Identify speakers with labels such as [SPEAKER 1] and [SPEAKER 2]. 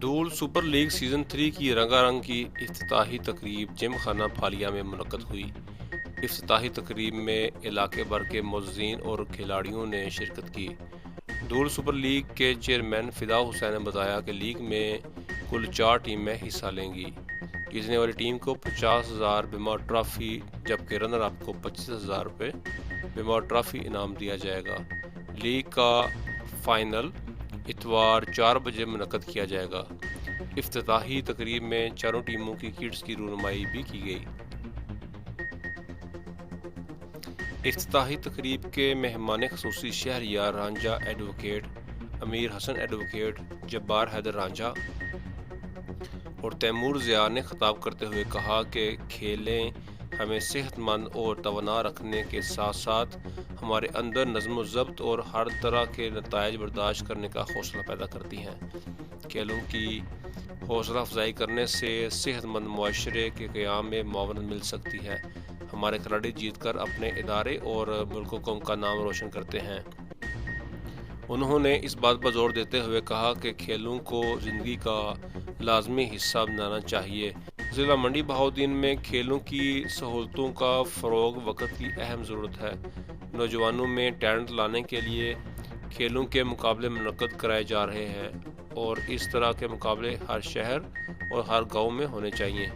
[SPEAKER 1] ڈول super league season 3 کی رنگا رنگ کی افتتاحی تقریب جم خانہ پھالیہ میں منعقد ہوئی۔ افتتاحی تقریب میں علاقے بھر کے معززین اور کھلاڑیوں نے شرکت کی۔ ڈول سپر لیگ کے چیئرمین فدا حسین نے بتایا کہ لیگ میں کل 4 ٹیمیں حصہ لیں گی۔ جیتنے والی ٹیم کو 50,000 بیمار ٹرافی جبکہ رنر اپ کو 25,000 روپے بیمار ٹرافی انعام دیا جائے گا۔ لیگ کا فائنل اتوار 4 بجے منعقد کیا جائے گا۔ افتتاحی تقریب میں چاروں ٹیموں کی کٹس کی رونمائی بھی کی گئی۔ افتتاحی تقریب کے مہمان خصوصی شہریار رانجھا ایڈوکیٹ امیر حسن ایڈوکیٹ جبار حیدر رانجھا اور تیمور ضیاء نے خطاب کرتے ہوئے کہا کہ کھیلیں ہمیں صحت مند اور توانا رکھنے کے ساتھ ساتھ ہمارے اندر نظم و ضبط اور ہر طرح کے نتائج برداشت کرنے کا حوصلہ پیدا کرتی ہیں۔ کھیلوں کی حوصلہ افزائی کرنے سے صحت مند معاشرے کے قیام میں معاونت مل سکتی ہے۔ ہمارے کھلاڑی جیت کر اپنے ادارے اور ملک و قوم کا نام روشن کرتے ہیں۔ انہوں نے اس بات پر زور دیتے ہوئے کہا کہ کھیلوں کو زندگی کا لازمی حصہ بنانا چاہیے۔ ضلع منڈی بہاؤالدین میں کھیلوں کی سہولتوں کا فروغ وقت کی اہم ضرورت ہے۔ نوجوانوں میں ٹیلنٹ لانے کے لیے کھیلوں کے مقابلے منعقد کرائے جا رہے ہیں اور اس طرح کے مقابلے ہر شہر اور ہر گاؤں میں ہونے چاہیے۔